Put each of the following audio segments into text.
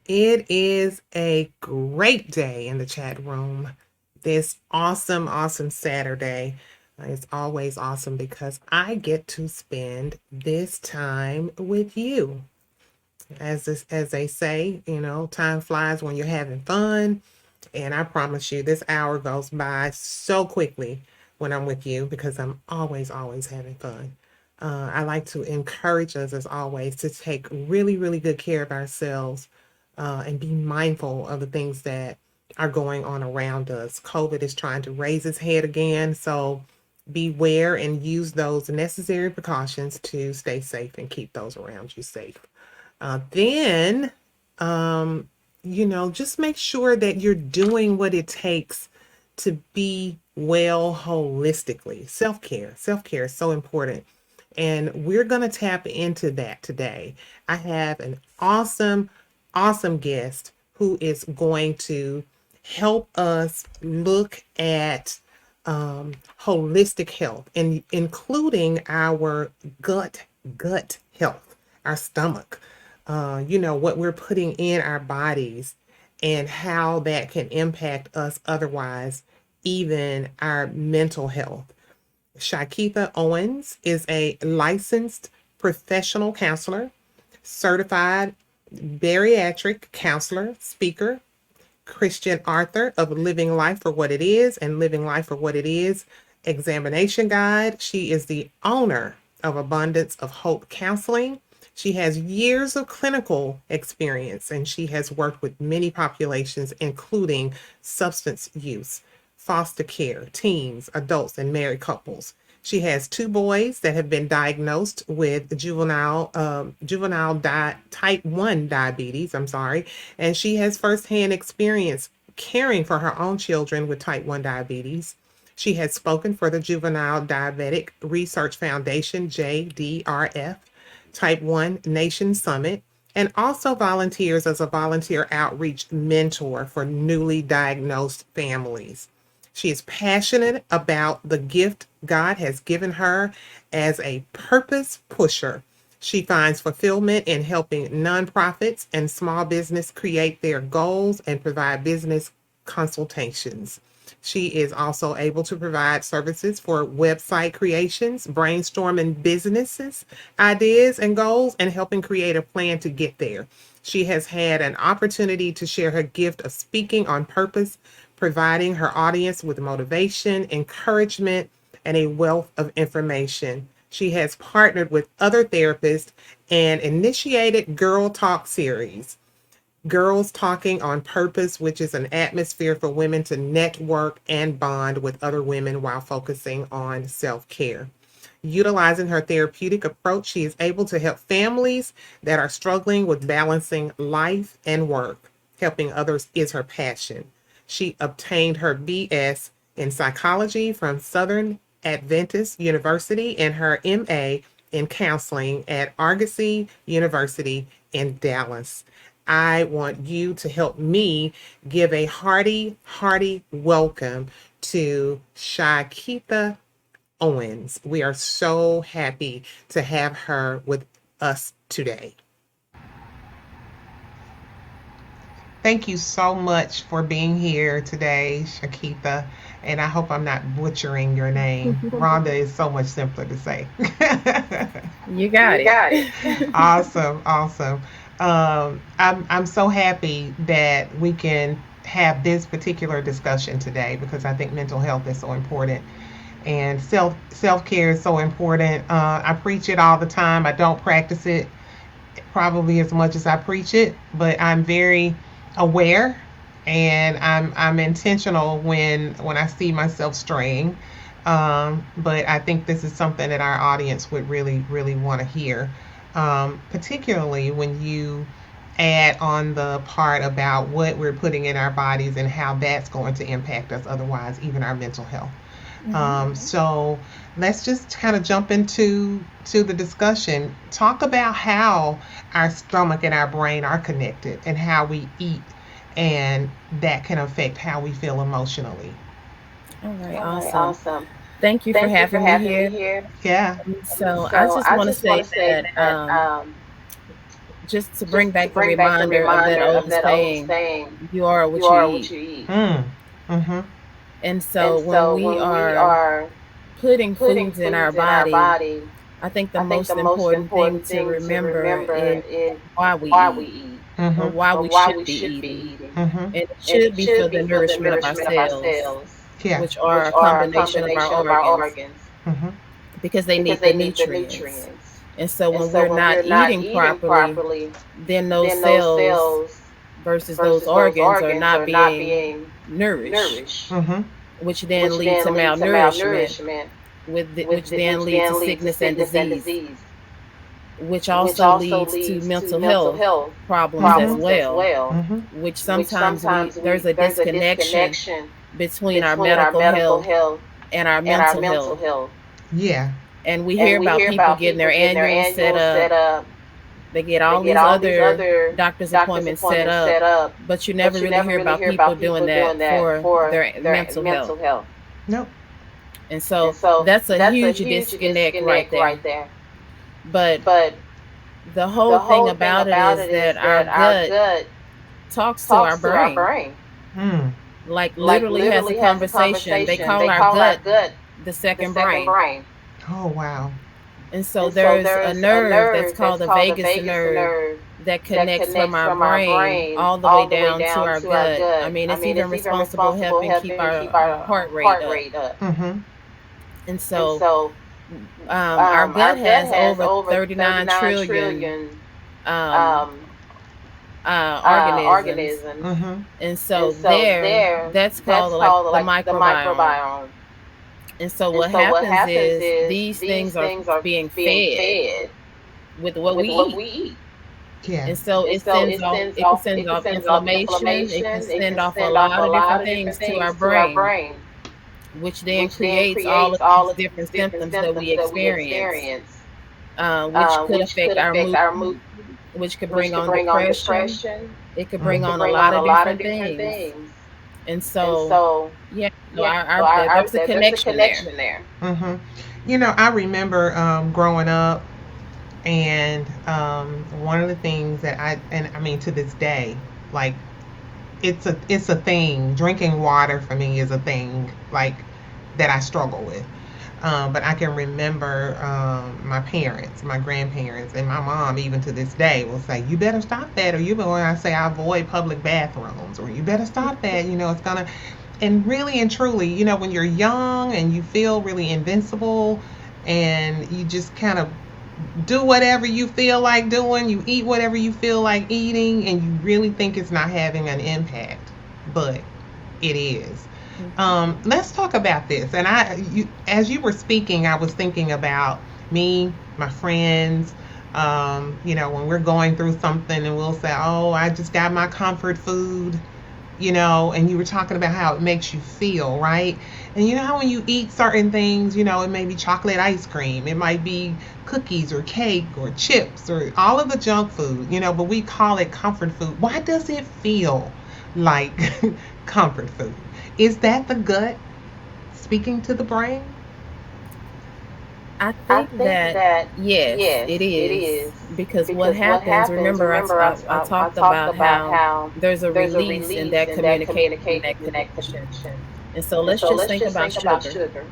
It is a great day in the chat room. This awesome Saturday. It's always awesome because I get to spend this time with you. As they say, time flies when you're having fun. And I promise you, this hour goes by so quickly when I'm with you because I'm always having fun. I like to encourage us, as always, to take really good care of ourselves and be mindful of the things that are going on around us. COVID is trying to raise its head again, so beware and use those necessary precautions to stay safe and keep those around you safe. Then, um, just make sure that you're doing what it takes to be well holistically. Self care is so important. And we're going to tap into that today. I have an awesome guest who is going to help us look at holistic health and including our gut health, our stomach, what we're putting in our bodies and how that can impact us otherwise, even our mental health. Chikeitha Owens is a licensed professional counselor, certified bariatric counselor, speaker, Christian author of Living Life for What It Is and Living Life for What It Is examination guide. She is the owner of Abundance of Hope Counseling. She has years of clinical experience and she has worked with many populations, including substance use, foster care, teens, adults, and married couples. She has two boys that have been diagnosed with type 1 diabetes. I'm sorry. And she has firsthand experience caring for her own children with type 1 diabetes. She has spoken for the Juvenile Diabetic Research Foundation, JDRF, Type 1 Nation Summit, and also volunteers as a volunteer outreach mentor for newly diagnosed families. She is passionate about the gift God has given her as a purpose pusher. She finds fulfillment in helping nonprofits and small business create their goals and provide business consultations. She is also able to provide services for website creations, brainstorming businesses, ideas, and goals, and helping create a plan to get there. She has had an opportunity to share her gift of speaking on purpose, providing her audience with motivation, encouragement, and a wealth of information. She has partnered with other therapists and initiated Girl Talk series. Girls Talking on Purpose, which is an atmosphere for women to network and bond with other women while focusing on self care. Utilizing her therapeutic approach, she is able to help families that are struggling with balancing life and work. Helping others is her passion. She obtained her BS in psychology from Southern Adventist University and her MA in counseling at Argosy University in Dallas. I want you to help me give a hearty welcome to Chikeitha Owens. We are so happy to have her with us today. Thank you so much for being here today, Chikeitha. And I hope I'm not butchering your name. Rhonda is so much simpler to say. You got You it. got it. Awesome. I'm so happy that we can have this particular discussion today because I think mental health is so important and self care is so important. I preach it all the time. I don't practice it probably as much as I preach it, but I'm very aware and I'm intentional when I see myself straying. But I think this is something that our audience would really want to hear, particularly when you add on the part about what we're putting in our bodies and how that's going to impact us otherwise, even our mental health. So let's just kind of jump into the discussion. Talk about how our stomach and our brain are connected and how we eat, and that can affect how we feel emotionally. All right, All right, awesome. awesome. Thank you for Thank you for having me having me here. here. Yeah. So I So just I want to just want say to say that that just to just bring to back the bring back the reminder of that reminder old of that old saying, saying, you are "You what you are what eat. you eat." Mm-hmm. And And so when so we when we are are putting putting foods in our foods in our body, body, I think the I think the most most important thing important to thing to remember remember is is why we why we eat, eat or Mm-hmm. why or we why should we be should be eating. eating. Mm-hmm. And it And should it be for should the be for the nourishment of our nourishment of our cells, cells, Yeah. which are which a are a combination of our combination of our organs, organs, Mm-hmm. because they because need the they need the nutrients. nutrients. And so And when so we're when not we're not eating eating properly, properly, then those then those cells cells versus those versus those organs are organs not are not being being nourished, nourished, Mm-hmm. which then which lead to then lead to malnourishment, malnourishment, which then which lead to then lead to sickness and sickness and disease, disease, which which also also leads to leads to mental mental health health problems as Mm-hmm. problems as well, well, Mm-hmm. which which sometimes sometimes there's a there's a disconnection disconnection between our between our medical medical health health and our and our mental mental health. health. Yeah. And we hear And we about hear people about getting their people getting their annuals set annuals up, set up, they get they all get these all these other other doctor's doctor's appointments set appointments up, set up, but you never but you really never hear really about hear people about doing people that doing that for for their their mental health. mental health. Nope. And And so so that's a that's a huge huge disconnect right disconnect there. right there. But But the whole the thing whole thing about it about is it is that our that our gut gut talks to our talks to our brain, brain, Mm. like like literally has a literally has a conversation. They conversation. call They our call our gut gut the the second second brain. brain. Oh wow. And so And so there's a there's a nerve that's nerve called that's the called the vagus vagus nerve nerve that that connects from connects our from our brain brain all the way all the way down to down our to our gut. I gut. mean, I it's mean, even it's even responsible responsible helping keep helping keep our our heart rate heart up. rate up. Mm-hmm. And And so so our gut our gut has has over over 39 39 trillion trillion um, um, organisms. organisms. Mm-hmm. And And so so there, that's that's called like called the like the microbiome. microbiome. And so And what so what happens happens is is these these things are things are being being fed fed with what with we what eat. we eat. Yeah. And so And so it sends can off send off inflammation. It can inflammation. It send can off a send off a lot of lot different of different things to things our to our brain, brain, which then which then creates all creates of all these of these different different symptoms that we symptoms that we experience, experience, which could which affect could our affect mood, our mood, which could which bring could on bring on depression. depression, It could bring Mm. could on a bring lot on a of lot of different different things. things. And And so, so, yeah, yeah, so there's a there's a connection there. connection there. Mm-hmm. I remember growing up, and one of the things that I mean to this day, like it's a thing. Drinking water for me is a thing, like that I struggle with. But I can remember my parents, my grandparents, and my mom, even to this day, will say, "You better stop that," or when I say I avoid public bathrooms, or "You better stop that." It's gonna. And really and truly, when you're young and you feel really invincible, and you just kind of do whatever you feel like doing, you eat whatever you feel like eating, and you really think it's not having an impact, but it is. Let's talk about this. And as you were speaking, I was thinking about me, my friends. When we're going through something, and we'll say, "Oh, I just got my comfort food," and you were talking about how it makes you feel, right? And you know how when you eat certain things, it may be chocolate ice cream, it might be cookies or cake or chips or all of the junk food, but we call it comfort food. Why does it feel like comfort food? Is that the gut speaking to the brain? I I think think that that yes, yes, it it is, is, because what because what happens, happens. remember Remember, I I talked talked about about how how there's a there's a release in release that in that communication and communication that and that connection. connection. And so And let's so just let's think just about think about sugar. sugar.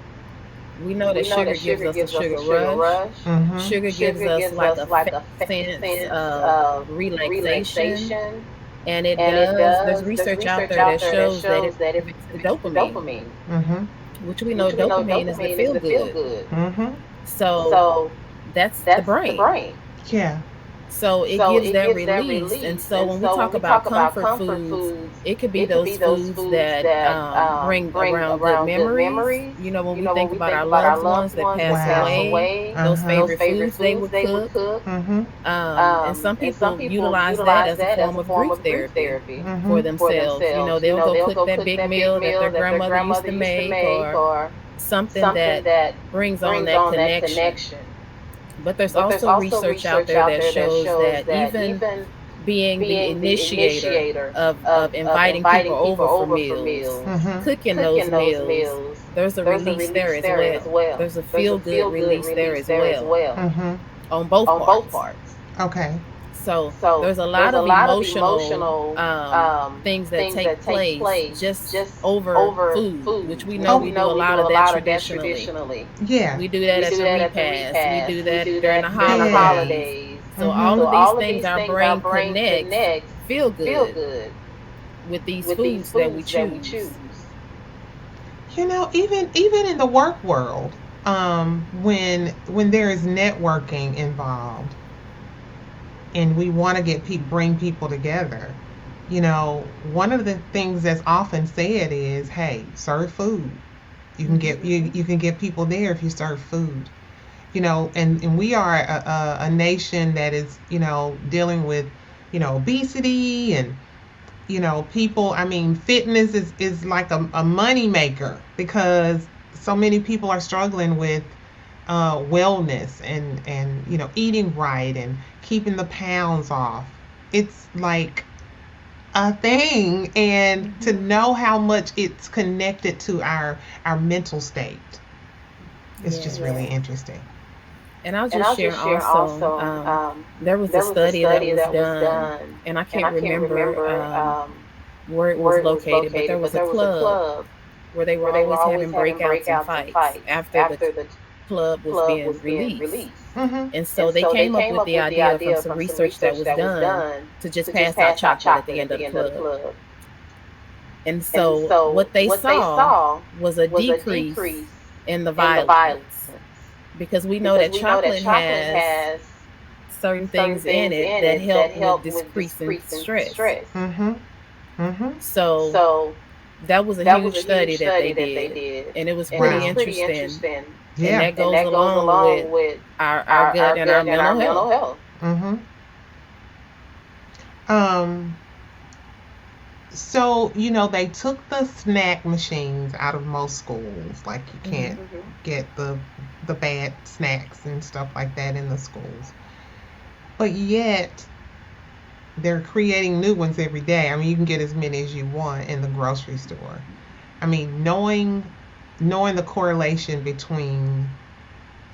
We know that We know sugar that gives sugar us a gives us a sugar sugar rush. rush. Mm-hmm. Sugar gives Sugar us gives like us a like a sense sense of of relaxation. relaxation. And it And it does, there's does, there's research out research there out that there that shows that it shows that it activates the activates the dopamine, dopamine, Mm-hmm. which we know which we know dopamine is the dopamine is feel the feel good. good. Mm-hmm. So So that's the that's the brain. brain. Yeah. So it So gives it that gives that release. And release. so And when we so when talk we about talk about comfort comfort foods, foods, it could be it could be those those foods foods that that bring bring around good around good memories. memories. When we When think we about think our about our loved ones loved that ones that passed passed Wow. away, away, those Uh-huh. those favorite favorite foods they foods would they would cook. cook. Mm-hmm. And some And some people people utilize that utilize as a that as form a of form grief of grief therapy therapy for Mm-hmm. for themselves. themselves. They'll go They'll cook go that cook big that big meal that their meal that their grandmother used grandmother to used to make, make, or or something something that that brings on brings that on that connection. connection. But there's But there's also also research out research there out that there that shows shows that that even even being the being the initiator initiator of of inviting people inviting people over for over for meals, meals, Mm-hmm. cooking those cooking those meals, meals, there's a there's a release there release as there as well. well. There's a There's feel a good feel good release there release as there as well well Mm-hmm. on both on both parts. parts. Okay. So So there's a there's lot a of lot of emotional emotional things that things take that take place place just just over over food, which food, we which know Oh, we we do know a we do lot of a that lot of that traditionally. traditionally. yeah. We do that We at do the that at the repast. We repast. do We that do during that the during the Yeah. holidays. holidays. So Mm-hmm. all So of these all of things these our things our brain brain connects connects feel feel good good with these with these foods that we foods that we choose. choose. Even in the work world, when there is networking involved, and we want to bring people together, one of the things that's often said is, "Hey, serve food. You can get people there if you serve food." And we are a nation that is dealing with obesity, and people. I mean, fitness is like a money maker, because so many people are struggling with wellness, and eating right and keeping the pounds off. It's like a thing, and to know how much it's connected to our mental state, it's just really Yes. interesting. And I'll And just I'll share just share also, also, there was a there was a study that study was that was done, done, and I and can't I can't remember remember where it was where it was located, but there located, but was a there was a club club where they were where they were always always having having breakouts and breakouts and fights fights after the after the club was club being was being released. released. Mm-hmm. And so And they so they came up came with up the with the idea from idea some from some research that research was that was done done to just to just pass out pass out chocolate at chocolate the at end of the the end of the club. club. And And so so what they what they saw saw was a was a decrease decrease in the in the violence, violence, because we know because that we know that chocolate chocolate has has certain certain things in things it in that it help that with help with decreasing decreasing stress. stress. Mm-hmm. Mm-hmm. So So that was a that was huge a huge study that they study that they did, did, and it was and it pretty was Wow. pretty interesting. interesting, And Yeah. that and goes that goes along with along with our gut our and our gut and our mental mental health. health. Mm-hmm. um So, they took the snack machines out of most schools. Like, you can't Hmm. get the bad snacks and stuff like that in the schools. But yet, they're creating new ones every day. I mean, you can get as many as you want in the grocery store. I mean, knowing the correlation between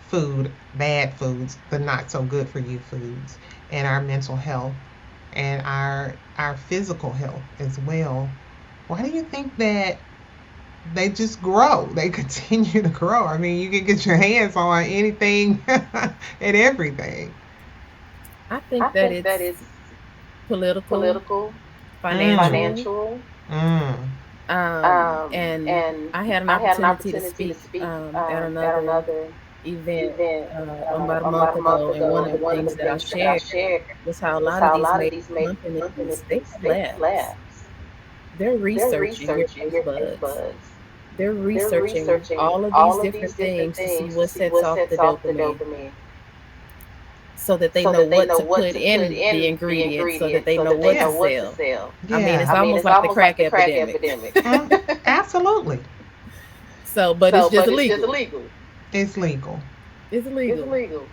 food, bad foods, the not so good for you foods, and our mental health, and our physical health as well. Why do you think that they just grow? They continue to grow. I mean, you can get your hands on anything and everything. I I think that think that it's it's political, political, Mm, financial, financial, mm, and and I had an I had an opportunity to opportunity to speak speak at at another another event event about a month about a month ago, and one ago, of the and one of the things that I things that I shared shared was how a was lot of how a these lot of major these major companies, they companies, have they have labs. labs. They're They're researching your researching taste your taste buds. buds. They're They're researching researching all of these all of different these different things to see things to what see sets what off the sets off the dopamine, dopamine, so that they so know that they what know to what put to put in the in the ingredients, so that ingredients, they so know that they what to know yeah, what to sell. sell. I mean, yeah. it's I mean, almost it's like the almost like crack the crack epidemic. epidemic. Absolutely. So, but it's So, just but it's just illegal. illegal. It's legal. It's It's illegal. illegal.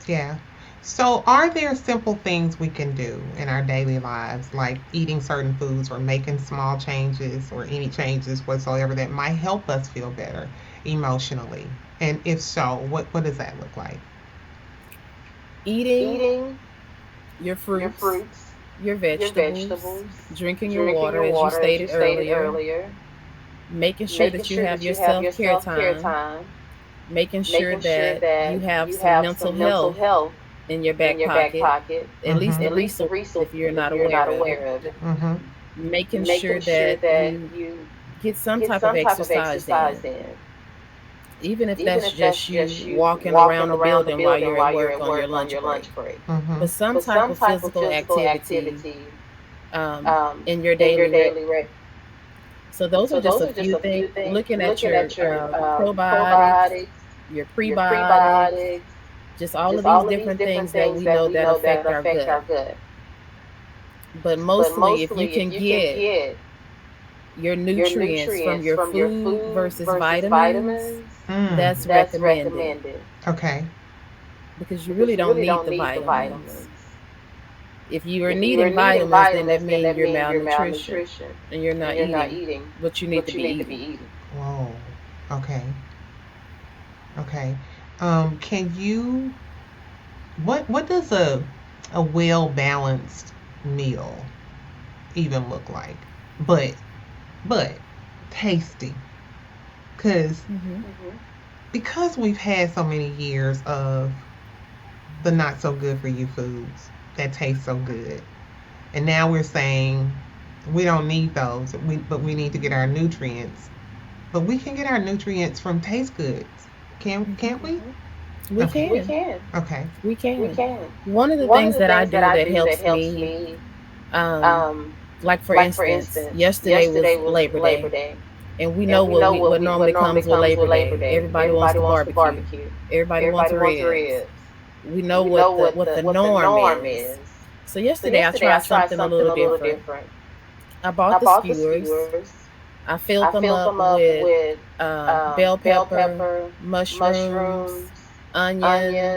Yeah. So, are there simple things we can do in our daily lives, like eating certain foods or making small changes or any changes whatsoever, that might help us feel better emotionally? And if so, what does that look like? Eating Eating your your fruits, fruits, your your vegetables, vegetables, drinking your drinking water, your as you water, as you stated stated earlier, earlier, making sure making that you sure have that your you have self your care self care time, time, making sure making sure that that you have you some have mental some mental health health in your in back your back pocket, pocket, at least Mm-hmm. the at least the resources resources if you're if not you're not aware of it, aware of it, Mm-hmm. making sure making sure that that you you get some get type of some type of exercise exercise in, in, even if even that's if that's just you just you walking walking around the around the building while building you're at while you're work at on your work on lunch your break. lunch break. Mm-hmm. But some But type some of type of physical physical activity activity um, in your in your daily. daily rec. So those So are just those a are just few a things. few things. Looking at Looking your at your probiotics, probiotics, your your prebiotics, prebiotics, just all of just these all of these different different things that things we that know we that know that affect our affect gut. our gut. But But mostly, if you mostly, if can you can get get your your nutrients from nutrients your from your food food versus versus vitamins, vitamins, Mm. that's that's recommended, recommended, Okay. because you really because you don't really need don't the need the vitamins. vitamins. If you are If you are needing needing vitamins, then that vitamins, then means that you're means you're malnutrition malnutrition and you're and not you're not eating eating what you need to what you be need to be eating. eating. Whoa. Okay. Okay. Can you what does a well balanced meal even look like? But but tasty. Cause because we've had so many years of the not so good for you foods that taste so good. And now we're saying we don't need those. But we need to get our nutrients. But we can get our nutrients from taste goods. Can't we? We Okay. We can. can. Okay. We We can. can. One of the One of things the that I things that do I that do that helps helps me, me, um, um, like for like for instance, instance, yesterday was yesterday was Labor Labor Day, Day, and we know and we know what what normally normally comes with comes Labor with Labor Day. Day. Everybody wants Everybody to wants to barbecue. barbecue. Everybody wants Everybody wants ribs. ribs. We know We know what the what the norm norm is. is. So So yesterday I yesterday I tried tried something a something little a little different. different. I bought I the bought the skewers. skewers. I I filled them filled up them up with with bell bell pepper, pepper, mushrooms, mushrooms, onion,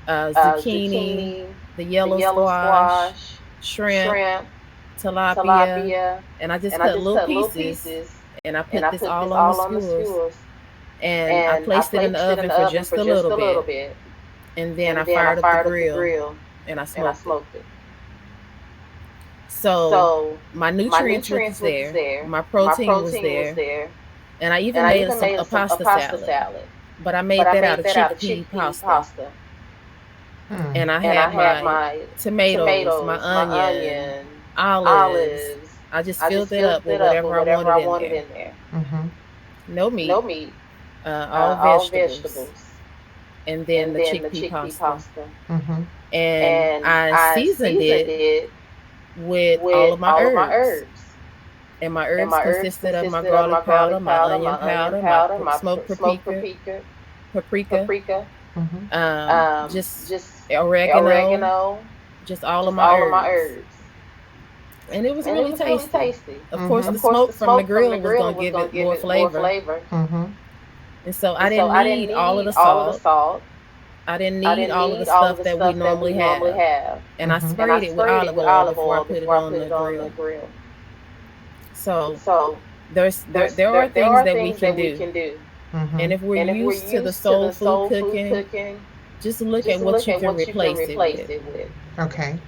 onion, zucchini, zucchini, the the yellow yellow squash, squash, shrimp, shrimp, tilapia, tilapia, and I just and I cut just little cut little pieces pieces, and I and put I this put all this on the all on the skewers skewers, and I and I placed it in the placed it in oven the for oven just for a just little a little bit. bit, And then I and then I fired up the fired up the grill grill and I and I smoked it. smoked it. So So my my nutrients was nutrients was there, there, my my protein was protein was there, there, and I and even I made even made a a pasta pasta salad. salad. But I But made I that out made of that out of chickpea chickpea pasta. pasta. Hmm. And I And I had had my my tomatoes, my tomatoes, my onion, onion, olives. olives. I just I filled just it filled up with it up whatever with I whatever wanted I in wanted there. in there. Mm-hmm. No meat, No meat, all all vegetables, vegetables, and then and the then the chickpea chickpea pasta. pasta. Mm-hmm. And And I I seasoned seasoned it it with all with of my all of my herbs. herbs. And my And herbs my herbs consisted of my consisted of my garlic powder, garlic my powder, onion my onion powder, my powder, my smoked smoked paprika, paprika, Mm-hmm. just just oregano, oregano, just all of just my all of my herbs. herbs. And it was And it really was really tasty. tasty. Of course, Mm-hmm. the Of course, the smoke from the smoke from the grill was grill going to was give going it to give more it more flavor. Mm-hmm. flavor. Mm-hmm. And so I And so didn't I didn't need all of need the all of the salt. salt. I didn't I need didn't all of the need all stuff of the that we stuff that we normally normally have. have. And I Mm-hmm. And I sprayed it with sprayed it olive with oil olive before I oil put it before I on put the it on the grill. grill. So So there are there things are that we things can that we do. can do. Mm-hmm. And if we're And if we're used to the used to soul the food soul food cooking, cooking, just look at just what look you at can what you can replace it replace with. it with. Okay.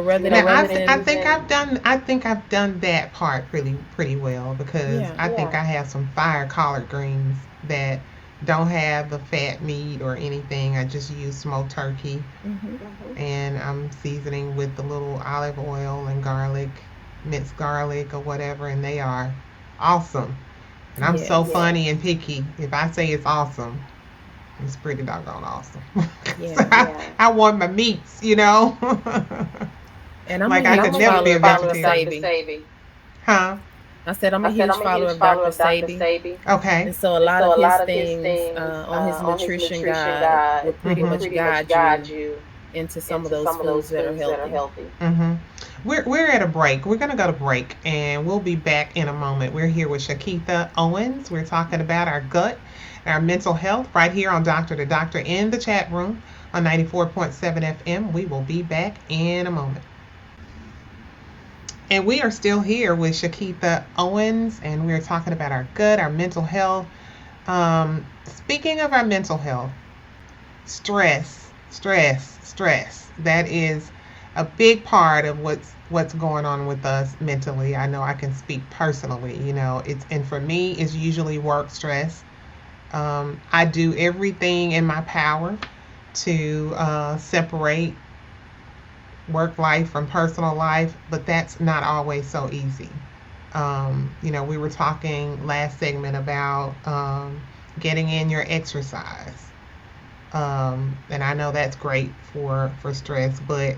Rather than Now Rather than using, using, I think I've done that part pretty well because yeah. I think I have some fire collard greens that don't have the fat meat or anything. I just use smoked turkey Hmm. and I'm seasoning with the little olive oil and garlic, minced garlic or whatever, and they are awesome. And I'm so Yes. funny and picky. If I say it's awesome, it's pretty doggone awesome. So Yeah. I want my meats, you know. And I'm a Like I and could I'm huge a never be huge a follower of follower Dr. of vegetarian. Dr. Sabi. Sabi. Huh? I said I'm a I said huge I'm a follower huge of follower Dr. of Dr. Sabi. Sabi. Okay. And so a And lot so of a his lot of his things things on his on his nutrition nutrition guide will guide pretty Mm-hmm. will much pretty much guide guide you you into some of into those some of foods those that are foods that are healthy. healthy. Mm-hmm. We're at a break. We're gonna go to break, and we'll be back in a moment. We're here with Chikeitha Owens. We're talking about our gut, our mental health, right here on Doctor2Doctor in the chat room on 94.7 FM. We will be back in a moment. And we are still here with Chikeitha Owens, and we're talking about our gut, our mental health. Speaking of our mental health, stress. That is a big part of what's going on with us mentally. I know I can speak personally. It's and for me, it's usually work stress. I do everything in my power to separate work life from personal life, but that's not always so easy. We were talking last segment about getting in your exercise, and I know that's great for stress, but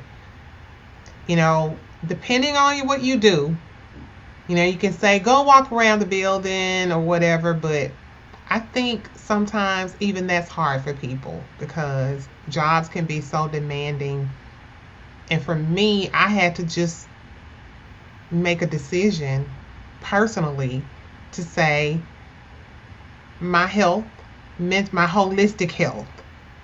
you know, depending on what you do, you can say go walk around the building or whatever, but I think sometimes even that's hard for people because jobs can be so demanding. And for me, I had to just make a decision personally to say my health meant my holistic health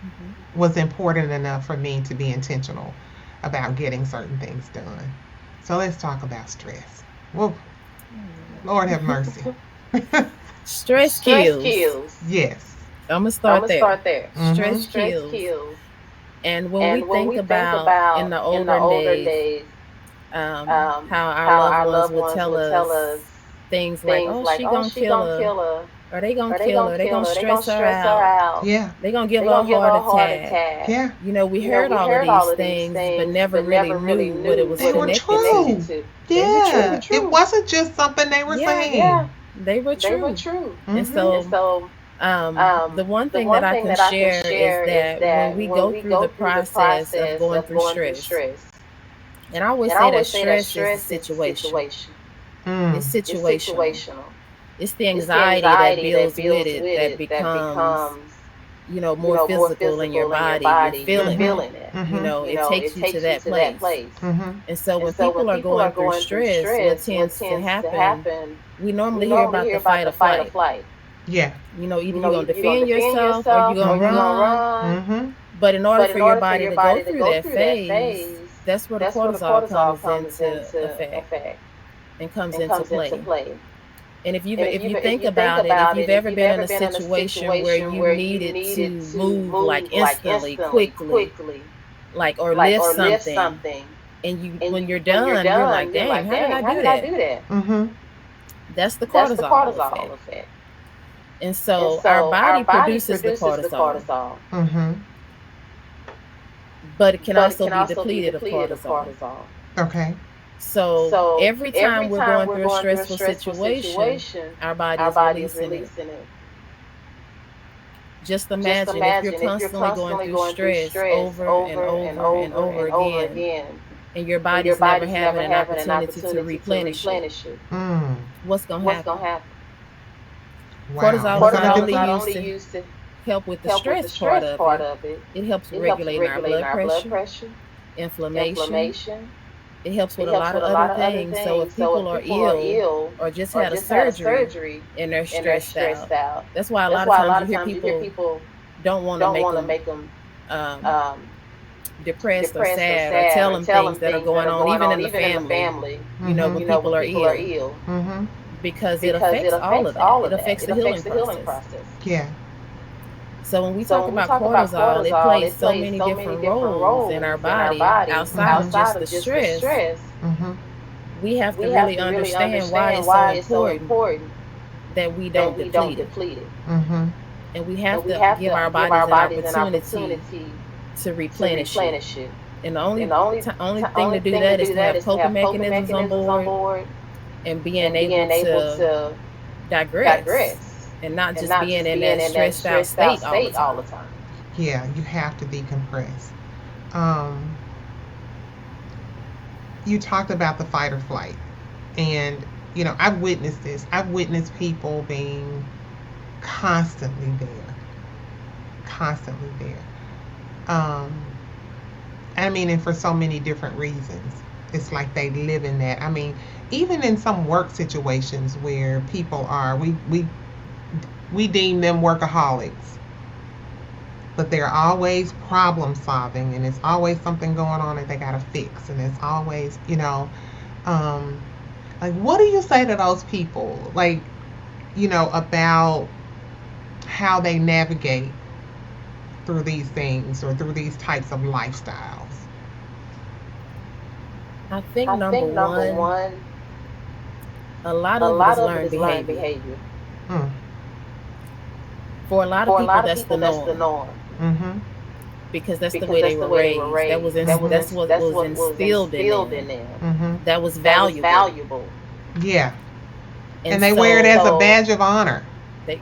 Hmm. was important enough for me to be intentional about getting certain things done. So let's talk about stress. Whoa, Lord have mercy. Stress Stress kills. kills. Yes. I'm going to I'm start gonna there. start there. Mm-hmm. Stress Stress kills. kills. And when we think about in the older days, how our loved ones would tell us things like, "Oh, she gonna kill her," or "They gonna kill her," "They gonna stress her out," Yeah. "They gonna give her a heart attack." Yeah. We heard all of these things, but never really knew what it was They were connected true. to. Yeah. It wasn't just something they were saying. Yeah, they were true. And so, the one thing that I can share is that when we go through the process of going through stress, and I always say that stress is a situation. It's situational. It's the anxiety that builds with it that becomes, more physical in your body. You're feeling it. It takes you to that place. And so when people are going through stress, what tends to happen, we normally hear about the fight or flight. Yeah. Either you're going to defend yourself or you're going to run. But in order for your body to go through that phase, that's where the cortisol comes into effect and comes into play. And if you think about it, if you've ever been in a situation where you needed to move like instantly, quickly, like or lift something, and when you're done, you're like, dang, how did I do that? That's the cortisol effect. And so our body produces the cortisol, but it can also be depleted of cortisol. Okay. So every time we're going through a stressful situation, our body is releasing it. Just imagine if you're constantly going through stress over and over and over again, and your body's never having an opportunity to replenish it. What's going to happen? Wow. Cortisol is not only used to help with the stress part of it, it helps regulate our blood pressure, inflammation. It helps with a lot of other things. So if people are ill or just had a surgery and they're stressed out, that's why a lot of times you hear people don't want to make them depressed or sad or tell them things that are going on, even in the family, when people are ill. Because it affects all of that. It affects the healing process. Yeah. So when we talk about cortisol, it plays so many different roles in our body outside of just the stress. We have to really understand why it's so important that we don't deplete it. And we have to give our bodies an opportunity to replenish it. And the only thing to do that is to have coping mechanisms on board and being able to digress. And not just being in that stressed out state all the time. Yeah, you have to decompress. You talked about the fight or flight. And, I've witnessed this. I've witnessed people being constantly there. And for so many different reasons. It's like they live in that. Even in some work situations where people are, we deem them workaholics, but they're always problem solving, and it's always something going on that they gotta fix, and it's always, what do you say to those people, about how they navigate through these things or through these types of lifestyles? I think number one, a lot of it is learned behavior. For a lot of people, that's the norm. Because that's the way they were raised. That's what was instilled in them. That was valuable. Yeah. And they wear it as a badge of honor.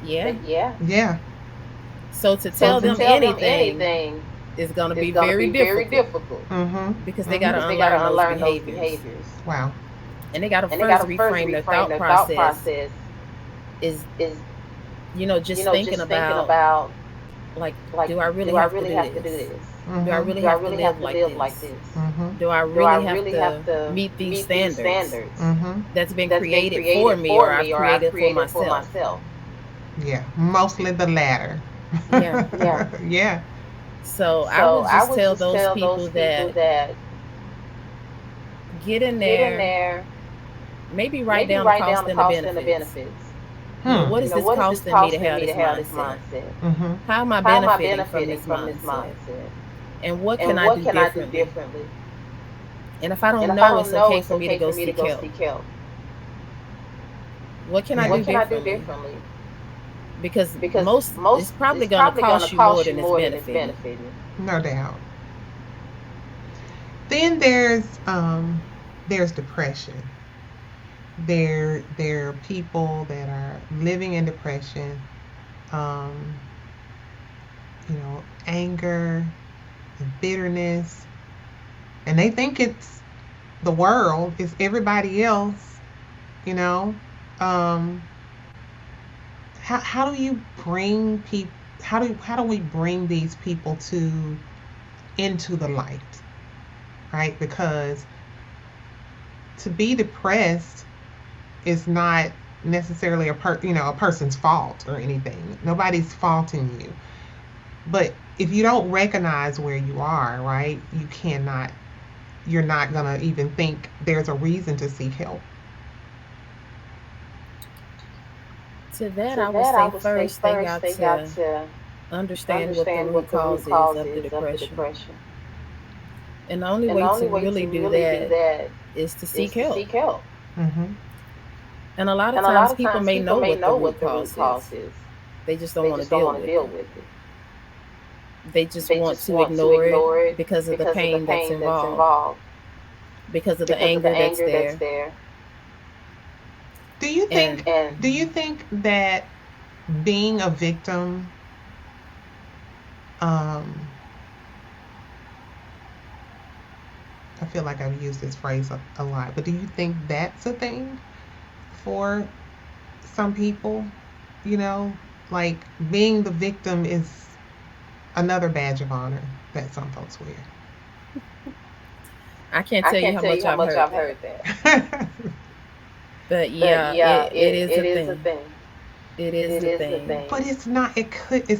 Yeah. So to tell them anything is going to be very difficult. Because they got to unlearn those behaviors. Wow. And they got to first reframe their thought process. Is just thinking about, like, do I really have to do this? Do I really have to live like this? Do I really have to meet these standards that's been created for me, or I've created for myself? Yeah, mostly the latter. Yeah. So I would just tell those people that get in there, maybe write down the cost and the benefits. What is this costing me to have this mindset? How am I benefiting from this mindset? And what And can I what do can I do differently? differently? And if I And don't if I know, don't it's know, okay it's for me to okay go for me to seek go help. seek help. What can I Yeah. do What can I do differently? differently? Because Because it's probably it's going to probably going to cost you more cost you than it's more than it's benefiting. benefiting. No doubt. Then there's depression. There are people that are living in depression, um, anger and bitterness, and they think it's the world, it's everybody else, you know. Um, how do you bring people? How do we bring these people to into the light, right? Because to be depressed is not necessarily a person's fault or anything. Nobody's faulting you. But if you don't recognize where you are, right, you're not going to even think there's a reason to seek help. To that, To I would that, I say would say first they first got they got to to understand what the understand root what the root cause is cause of the is of the depression. depression. And the only And the way only to way to really do really do that that is to is seek to help. seek help. Mm-hmm. And a lot of And a lot times of people times may people know may what the know root what the root cause is, cause is. they just don't They want to just don't deal want to with deal it. with it. They just They want just to want to ignore it ignore it because of the because of the pain that's pain that's involved, involved, because of the because of the anger that's anger that's there. there. Do you think And And do you think that being a victim, um I feel like I've used this phrase a lot, but do you think that's a thing for some people? You know, like being the victim is another badge of honor that some folks I can't I tell you can't how tell you much how I've much heard I've that. heard that. But But yeah, yeah, it is it a is a thing. thing. It is It a is the thing. thing. But it's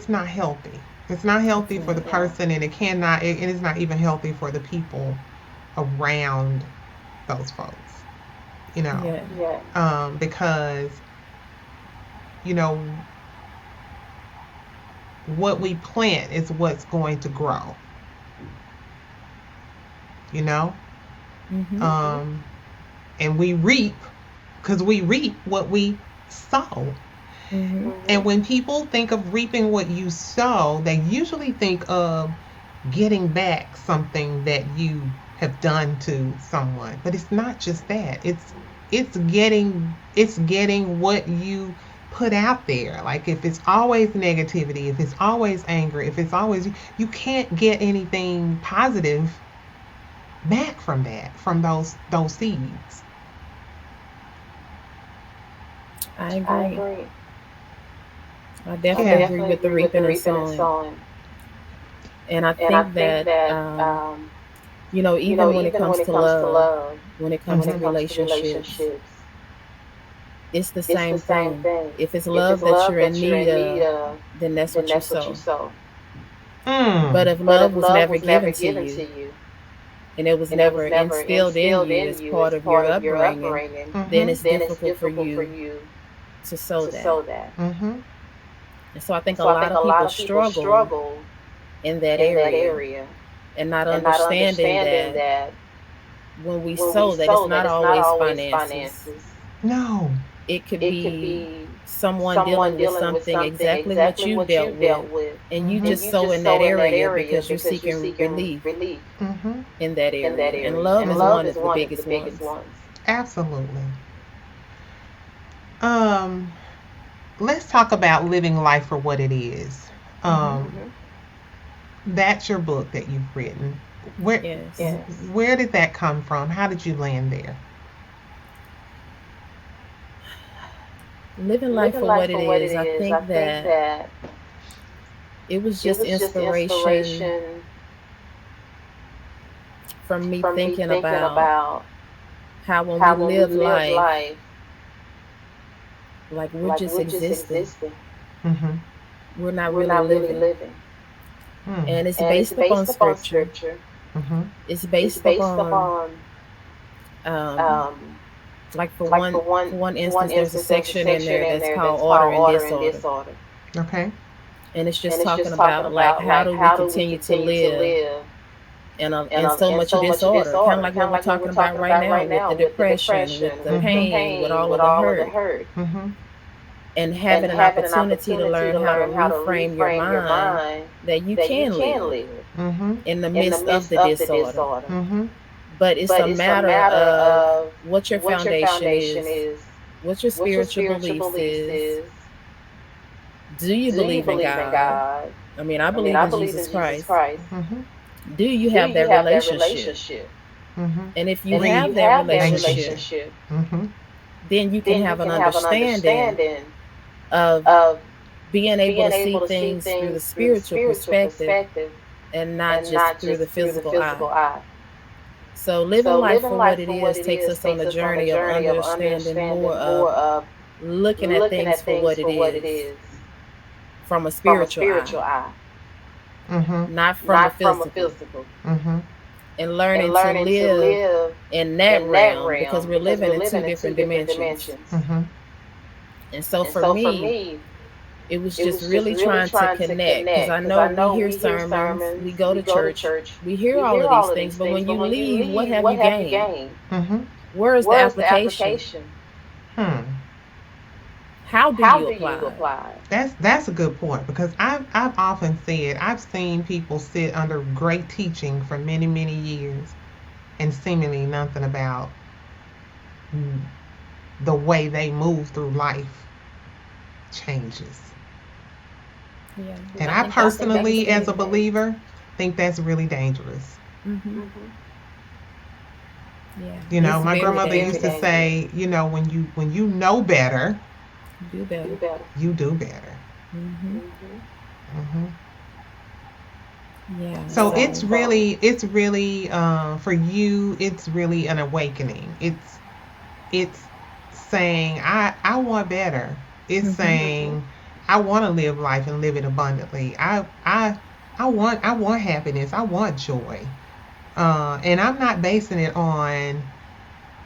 not healthy. It's not healthy It's for the not. person, and it is not even healthy for the people around those folks, you know. Yeah. Yeah. Because, you know, what we plant is what's going to grow, you know? Mhm. Um, and we reap because we reap what we sow. Mhm. And Mhm. when people think of reaping what you sow, they usually think of getting back something that you have done to someone. But it's not just that. It's getting what you put out there. Like if it's always negativity, if it's always anger, if it's always you can't get anything positive back from that, from those seeds. I I agree. agree. I I definitely Yeah. agree definitely with the agree with the reaping and reaping and sowing. sowing. And I And I think think that that even when it even comes when it to comes to love, love, when it comes when to it Mm-hmm. comes to relationships, relationships, it's the it's the same same thing. thing. If it's If it's love that love you're in that you're need in need of, of, then that's then what you that's what you sow. sow. Mm. But if But love if was love never was given never to given you to you and it was and it never was never instilled in instilled you in as you as part of part your of your upbringing, upbringing, then Mm-hmm. it's then it's difficult for difficult for you you to sow to that. sow that. Mm-hmm. And so I think a So I lot think of a lot people of people struggle struggle in that in that area area and not and not understanding understanding that that when we when we sow that it's sow not that it's not always always finances. finances. No. It could It could be be someone someone dealing with dealing with something something exactly what exactly you've what dealt you've with, dealt with, and you Mm-hmm. and just you sow just in that sow in that area area because you're because you're seeking seeking relief relief Mm-hmm. in that in that area. And area. love And is Mm-hmm. one love of is the one of the biggest biggest ones. ones. Absolutely. Um, let's talk about living life for what it is. Mm-hmm. Um, that's your book that you've written. Where Yes. Yes. where did that come from? How did you land there? Living life Living for life what it for what it is, I is, I think think that that it was it just was just inspiration inspiration from me from me thinking thinking about about how when we how when we live live life, life like we're like just we're just existing, existing, Mm-hmm. we're not we're really not really living. living. Mm. And it's And it's based upon based upon scripture. scripture. Mm-hmm. It's It's based based upon upon um um like like for one for one instance there's a instance there's a section in section there in that's there called that's order called and order and disorder. disorder. Okay. And it's And just it's talking just talking about like about how like do we how do we continue to continue to live live and so much disorder, kind of like what we're talking about right now with the depression, with the pain, with all of the hurt. And having an opportunity to learn how to reframe your mind that you can live in the midst of the disorder. But it's a matter of what your foundation is, what your spiritual beliefs is. Do you believe in God? I mean, I believe in Jesus Christ. Do you have that relationship? And if you have that relationship, then you can have an understanding of being able to see things through the spiritual perspective and not just through the physical eye. So living life for what it is takes us on a journey of understanding more of looking at things for what it is from a spiritual eye, not from a physical. And learning to live in that realm, because we're living in two different dimensions. And so for me, it was just really trying to connect, because I know we hear sermons, we go to church, we hear all of these things, but when you leave, what have you gained? Where is the application? How do you apply? That's a good point, because I've often said I've seen people sit under great teaching for many, many years and seemingly nothing about the way they move through life changes. Yeah. And I personally, as a believer, think that's really dangerous. Yeah. You know, my grandmother used to say, you know, when you know better, do better. You do better. Yeah. So it's really for you, it's really an awakening. It's saying I want better. It's saying I want to live life and live it abundantly. I want happiness. I want joy. And I'm not basing it on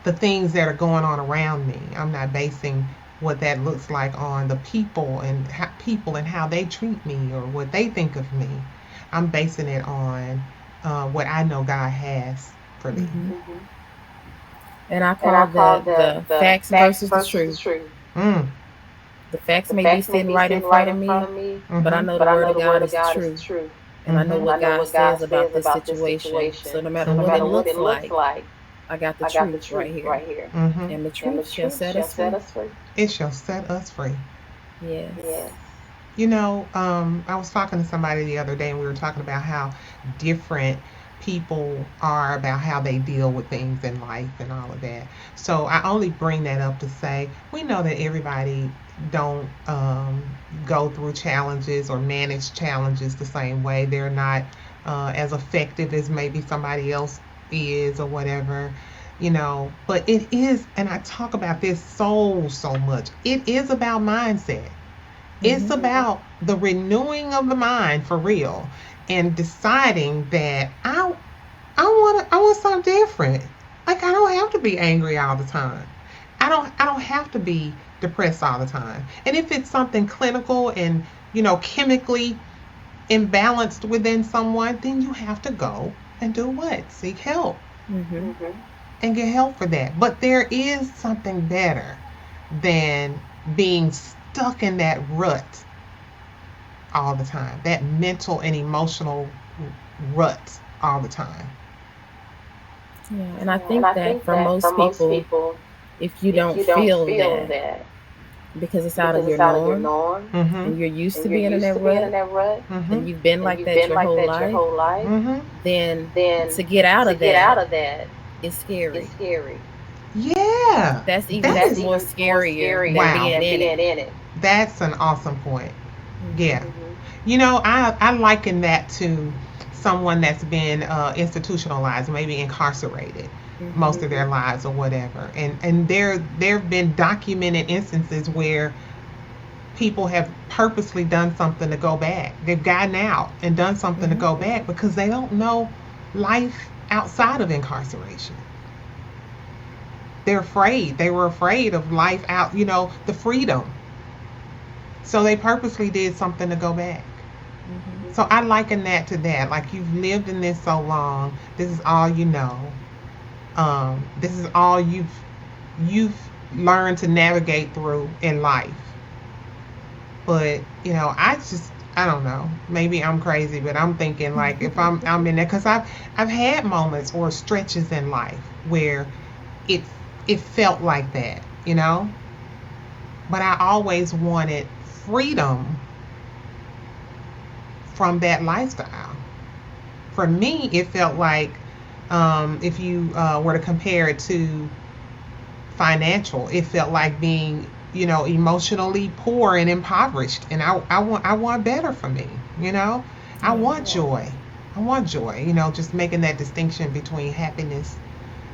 the things that are going on around me. I'm not basing what that looks like on the people and how they treat me or what they think of me. I'm basing it on what I know God has for me. And I call that the facts versus the truth. The facts may be sitting right in front of me, but I know the word of God is the truth. And I know what God says about this situation. So no matter what it looks like, I got the truth right here. And the truth shall set us free. It shall set us free. Yes. You know, I was talking to somebody the other day, and we were talking about how different people are about how they deal with things in life and all of that. So I only bring that up to say we know that everybody don't go through challenges or manage challenges the same way. They're not as effective as maybe somebody else is or whatever, you know. But it is, and I talk about this so much, it is about mindset. It's about the renewing of the mind for real, and deciding that I want something different. Like, I don't have to be angry all the time. I don't have to be depressed all the time. And if it's something clinical and, you know, chemically imbalanced within someone, then you have to go and do what? Seek help. And get help for that. But there is something better than being stuck in that rut all the time, that mental and emotional rut all the time. Yeah, and I think that for most people, if you don't feel that, because it's out of your norm, and you're used to being in that rut, and you've been like that your whole life, then to get out of that is scary. Yeah. That's more scarier than being in it. That's an awesome point. Yeah. You know, I liken that to someone that's been institutionalized, maybe incarcerated most of their lives or whatever. And there have been documented instances where people have purposely done something to go back. They've gotten out and done something to go back because they don't know life outside of incarceration. They're afraid. They were afraid of life out, you know, the freedom. So they purposely did something to go back. So I liken that to that. Like, you've lived in this so long. This is all you know. This is all you've learned to navigate through in life. But I don't know. Maybe I'm crazy, but I'm thinking, like, if I'm in there, because I've had moments or stretches in life where it it felt like that, But I always wanted freedom from that lifestyle. For me, it felt like, if you were to compare it to financial, it felt like being, emotionally poor and impoverished. And I want better for me, I want joy. I want joy, just making that distinction between happiness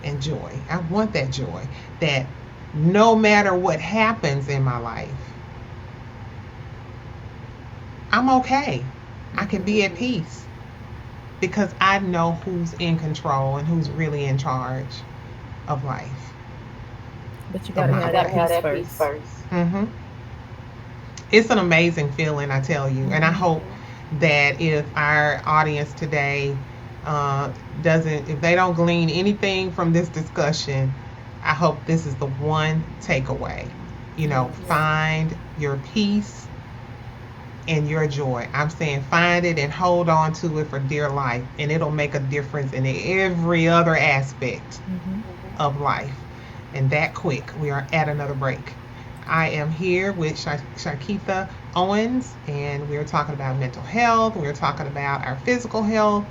and joy. I want that joy, that no matter what happens in my life, I'm okay. I can be at peace because I know who's in control and who's really in charge of life. But you gotta have that peace first. Mm-hmm. It's an amazing feeling, I tell you. And I hope that if our audience today doesn't, if they don't glean anything from this discussion, I hope this is the one takeaway. Find your peace and your joy. I'm saying find it and hold on to it for dear life, and it'll make a difference in every other aspect of life. And that quick, we are at another break. I am here with Chikeitha Owens, and we're talking about mental health. We're talking about our physical health,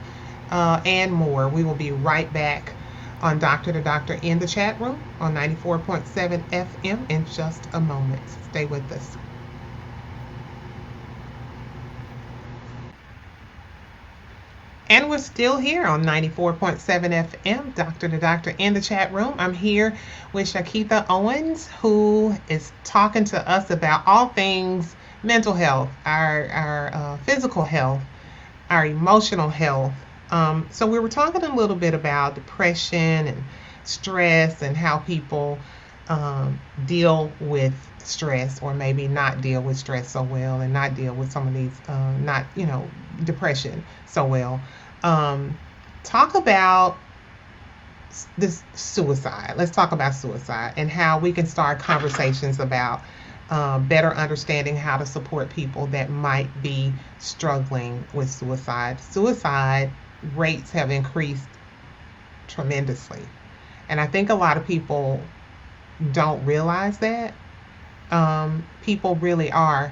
and more. We will be right back on Doctor2Doctor in the chat room on 94.7 FM in just a moment. Stay with us. And we're still here on 94.7 FM, Doctor2Doctor in the chat room. I'm here with Chikeitha Owens, who is talking to us about all things mental health, our physical health, our emotional health. So we were talking a little bit about depression and stress and how people deal with stress, or maybe not deal with stress so well, and not deal with some of these, depression so well. Talk about this suicide. Let's talk about suicide and how we can start conversations about better understanding how to support people that might be struggling with suicide. Suicide rates have increased tremendously. And I think a lot of people don't realize that. People really are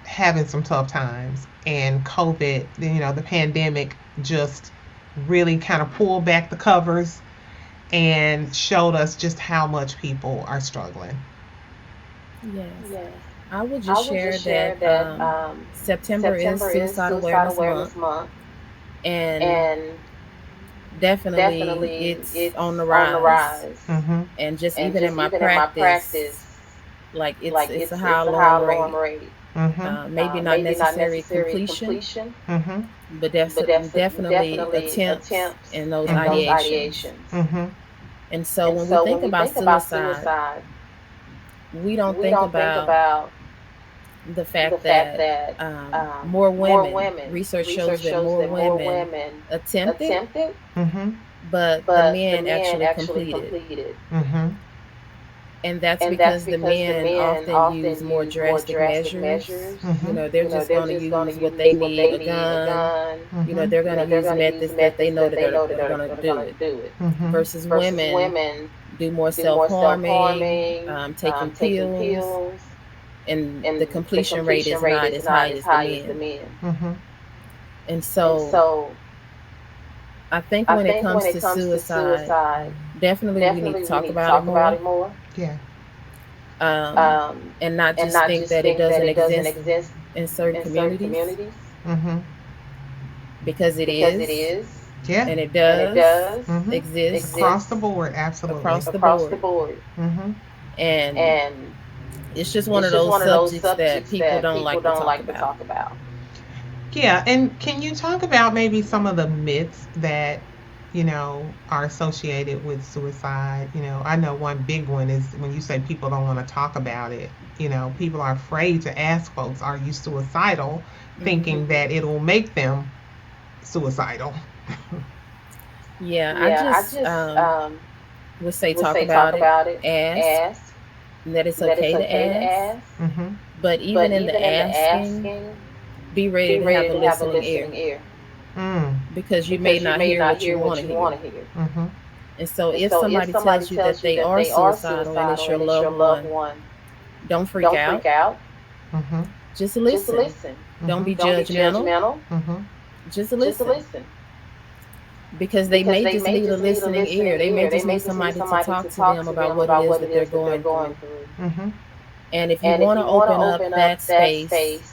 having some tough times. And COVID, the pandemic just really kind of pulled back the covers and showed us just how much people are struggling. Yes. I would just share that September is Suicide Awareness Month. And definitely it's on the rise. And just even in my practice, like it's a high alarm rate. Maybe not necessarily completion, but definitely attempts and those ideations. And so when we think about suicide, we don't think about the fact that more women, research shows that more women attempted, but the men actually completed. And that's because the men often use more drastic measures. They're just going to use what they need, a gun. They're going to use methods that they know that they're going to do it. Versus women do more self-harming, taking pills, and the completion rate is not as high as the men. And so I think when it comes to suicide, definitely we need to talk about it more. Yeah. And not just think that it doesn't exist in certain communities. Because it is. Yeah. And it does exist across the board. Absolutely. Across the board. And it's just one of those subjects that people don't like to talk about. Yeah, and can you talk about maybe some of the myths that are associated with suicide. I know one big one is when you say people don't want to talk about it. People are afraid to ask folks, are you suicidal? Thinking that it'll make them suicidal. Yeah, I Yeah, I just just would say would talk say talk about it, about it, ask, ask, and that it's that it's okay to okay to ask. ask, Mm-hmm. But even but in the even in the asking, asking, be ready be to have ready a to have a listening ear listening ear Mm. because you may because you not may hear not what you hear want what to you hear. want to hear. Mm-hmm. And so And if so if somebody somebody tells you that tells you they that are they are suicidal and it's suicidal your and it's loved your loved one, one, don't freak don't out. freak out. Mm-hmm. Just Just listen. listen. Don't Mm-hmm. be Don't be judgmental. judgmental. Mm-hmm. Just Just listen. listen. Because they Because may they just may need a just need a listening ear. listening They may ear. They just may need just need somebody to somebody to talk to talk them to about them what it about is what that it they're is that they're going going through. through. Mm-hmm. And if you And if want to you want to open up open up that that space space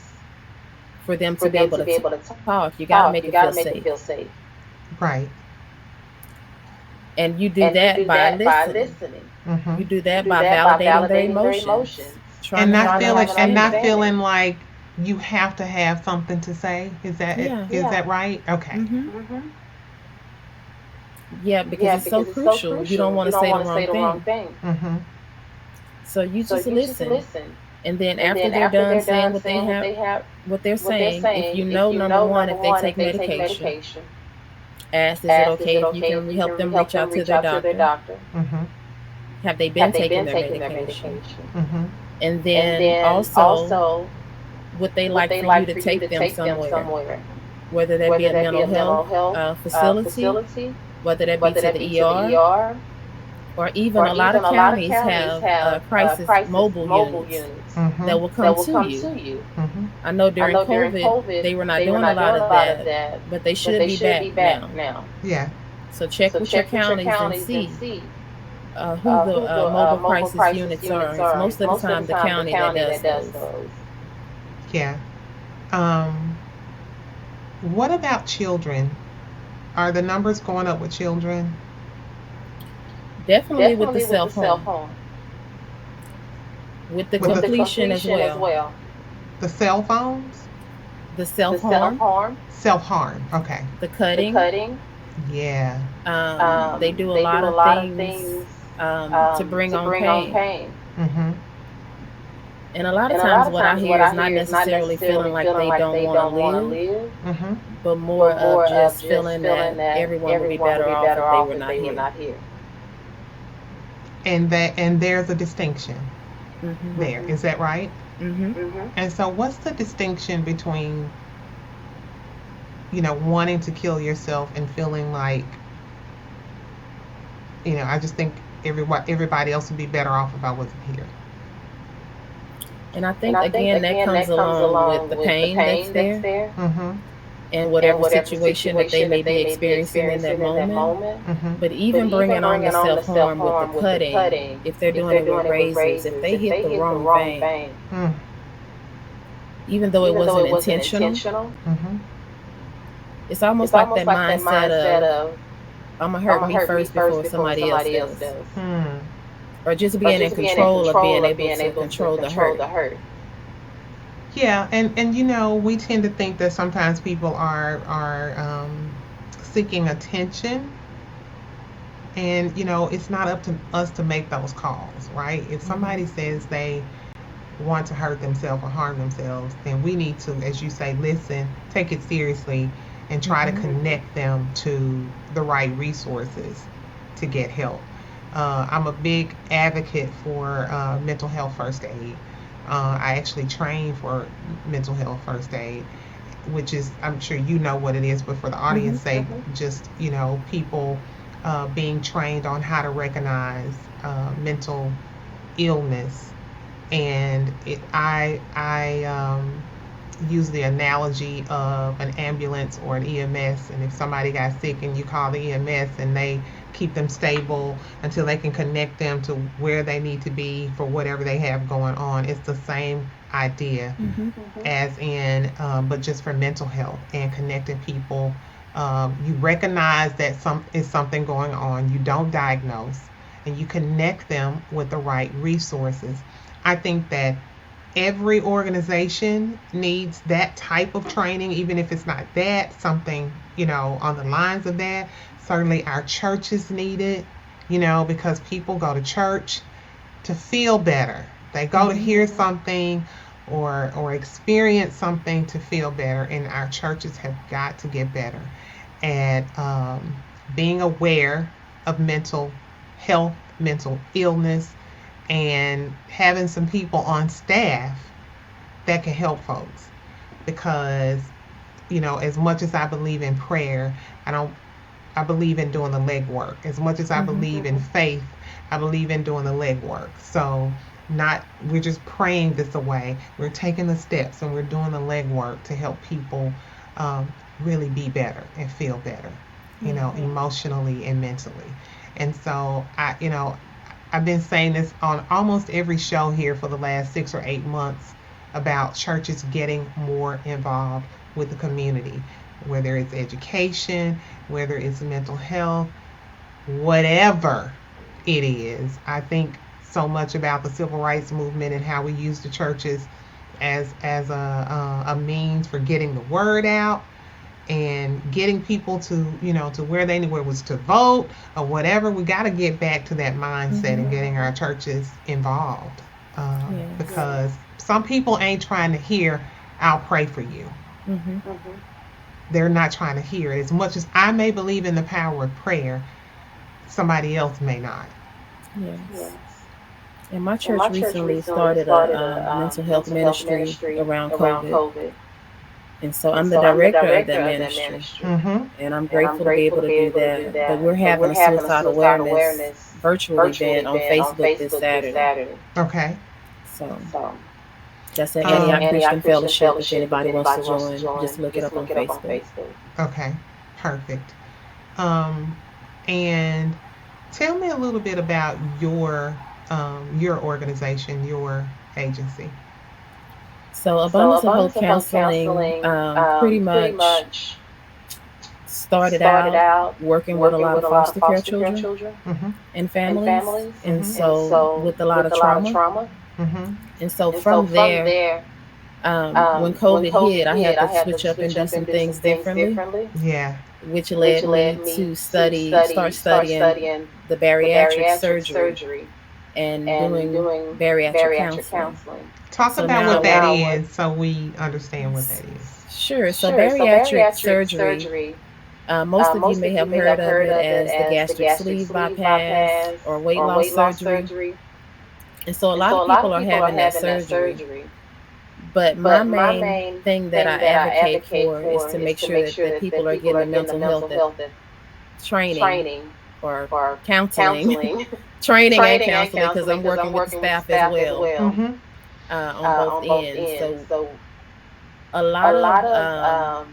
for them to for be them able to to be able to talk, you got to talk, make you it got feel to make it safe. feel safe. Right. And you do And you that do by that by listening. listening. Mm-hmm. You do You that do by that by validating their validating their emotions, emotions, trying And to have not trying an to feeling have an and not understanding. feeling understanding. like you have to have something to say. Is that it? Yeah. Is Yeah. that right? Okay. Mhm. Mm-hmm. Yeah, because Yeah, it's so because it's so crucial. You don't crucial. want You to don't say the want to say wrong the wrong thing. thing. Mm-hmm. So you So just you just listen. listen. And then And after then they're after done they're saying done saying what they're what they're saying, if you saying, if know, you number know, one, number if they one, take if they take medication, medication, ask, is it ask, is okay it if you okay if can you help can them help reach them out to reach their out to their doctor? doctor? Mm-hmm. Have they been Have they taking been their taking their medication? medication? Mm-hmm. And And then then also, also, would they would like they for you like to for you take to them take them somewhere, somewhere? whether that be Whether a that be mental a health mental health facility, facility, whether that be whether to that the be to the ER, ER, or even or a lot of even a lot of counties counties have have crisis crisis mobile mobile units units Mm-hmm. that will come that will to come you. to you. Mm-hmm. I know I during know during COVID, COVID, they were not they were doing a not lot doing a of lot of that, that, but they but should they be should back be back now. now. Yeah. So check So with your check with your counties and counties and see see who the who the mobile mobile crisis crisis units are. units It's are. most It's of the most of the time the time the county that county does that does those. those. Yeah. Um, what about children? Are the numbers going up with children? Definitely with the Definitely with the self self harm, harm, with the With with the completion as completion as well. well. the cell phones? The The self self harm, harm, Self harm. Okay. the the cutting. cutting. Yeah. They do a They lot do a of lot of things things to bring to on bring on pain. pain. Mm-hmm. And a lot of And a lot times, of what I times, hear what is I not hear is not necessarily feeling necessarily like feeling they like don't they want to don't want to live, live, Mm-hmm. but more but of more of just just feeling that feeling that everyone would be everyone would better be off better if they off were if not they were here. not here. And there's a distinction Mhm. there. Mhm. Is that right? Mhm. Mhm. And so, what's the distinction between wanting to kill yourself and feeling like I just think everybody else would be better off if I wasn't here. And I And think I think again that again comes that comes along with along the with the pain that's pain that's there there, Mm-hmm. and and whatever whatever situation that they situation may that they be may be experiencing in that experiencing in that moment. moment. Mm-hmm. But But even even bringing on the bringing on the self self harm with the harm with the cutting, cutting, if they're if doing they're it with doing it with razors, if razors, they if hit they the hit the wrong wrong vein, vein, Mm. even though it even though wasn't it wasn't intentional, intentional, Mm-hmm. it's almost it's like almost that like that mindset mindset of of I'm gonna I'm hurt gonna me hurt me first first before before somebody else somebody else does, does, Mm. or just or being in just being in control of being control of able being to able to control the control hurt. the hurt. Yeah, and we tend to think that sometimes people are seeking attention, and it's not up to us to make those calls, right? If Mhm. somebody says they want to hurt themselves or harm themselves, then we need to, as you say, listen, take it seriously, and try to Mhm. connect them to the right resources to get help. I'm a big advocate for mental health first aid. I actually train for mental health first aid, which is, I'm sure you know what it is, but for the audience Mhm. sake, just, people being trained on how to recognize mental illness. And I use the analogy of an ambulance or an EMS. And if somebody got sick and you call the EMS and they keep them stable until they can connect them to where they need to be for whatever they have going on, it's the same idea Mhm. as in, but just for mental health and connecting people. You recognize that some is something going on. You don't diagnose, and you connect them with the right resources. I think that every organization needs that type of training, even if it's not that, something, on the lines of that. Certainly our churches need it, because people go to church to feel better. They go to hear something or experience something to feel better, and our churches have got to get better at being aware of mental health, mental illness, and having some people on staff that can help folks. Because, as much as I believe in prayer, I believe in doing the legwork. As much as I believe in faith, I believe in doing the legwork. So not we're just praying this away. We're taking the steps and we're doing the legwork to help people really be better and feel better, emotionally and mentally. And so I've been saying this on almost every show here for the last 6 or 8 months about churches getting more involved with the community, whether it's education, whether it's mental health, whatever it is. I think so much about the civil rights movement and how we use the churches as a means for getting the word out and getting people to where they knew it was to vote or whatever. We got to get back to that mindset and getting our churches involved, because some people ain't trying to hear, "I'll pray for you." They're not trying to hear it. As much as I may believe in the power of prayer, somebody else may not. Yes. And my church recently started a mental health ministry around COVID. And so I'm the director of that ministry. And I'm grateful to be able to do that. But we're having a suicide awareness virtual event on Facebook this Saturday. Okay. So that's at Antioch Christian Fellowship. If anybody wants to join, just look it up on Facebook. Okay. Perfect. And tell me a little bit about your organization, your agency. So Abundance of Hope Counseling pretty much started out working with a lot of foster care children and families. And so with a lot of trauma. And so from there, when COVID hit, I had to switch up and do some things differently. Yeah. Which led me to start studying the bariatric surgery and doing bariatric counseling. Talk about what that is so we understand what that is. Sure. So bariatric surgery, most of you may have heard of it as the gastric sleeve bypass or weight loss surgery. And so a lot of people are having that surgery. But my main thing that I advocate for is to make sure that people are getting the mental health training or counseling, training and counseling, because I'm working with the staff as well on both ends. So a lot of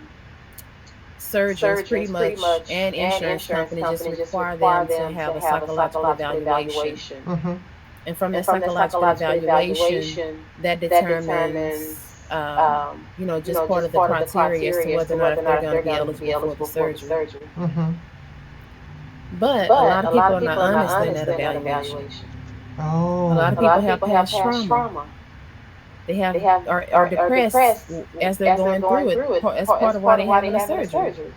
surgeons pretty much and insurance companies just require them to have a psychological evaluation. And from the psychological evaluation, that determines, just part of the criteria as to whether or not if they're going to be eligible for the surgery. But a lot of people are not honest in that evaluation. Oh. A lot of people have past trauma. They are depressed as they're going through it, as part of why they're having the surgery.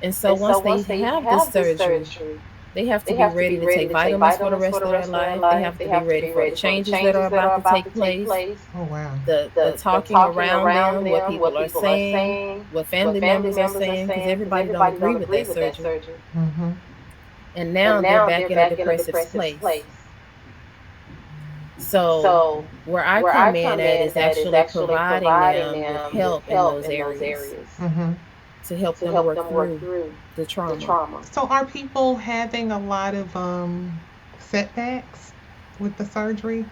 And so once they have the surgery, they have to be ready to take vitamins for the rest of their life. They have to be ready for the changes that are about to take place. Oh, wow. The talking around them, what people are saying, what family members are saying, because everybody don't agree with that surgery. And now they're back in a depressive place. So where I come in at is actually providing them with help in those areas. To help them work through the trauma. So are people having a lot of setbacks with the surgery?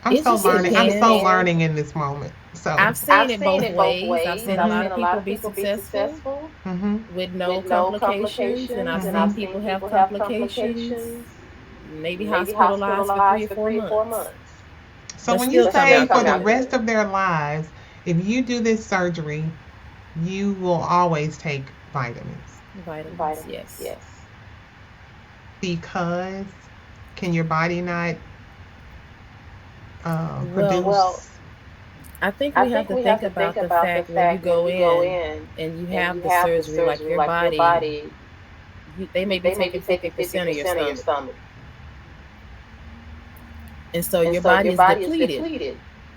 I'm so learning in this moment. So I've seen it both ways. I've seen a lot of people be successful with no complications, and I've seen people have complications, maybe hospitalized for 3 or 4 months. So when you say for the rest of their lives, if you do this surgery, you will always take vitamins. Vitamins, yes. Because can your body not produce? Well, I think we have to think about the fact when you go in and you have the surgery, like your body, they may be taking 50% of your stomach. And so your body is depleted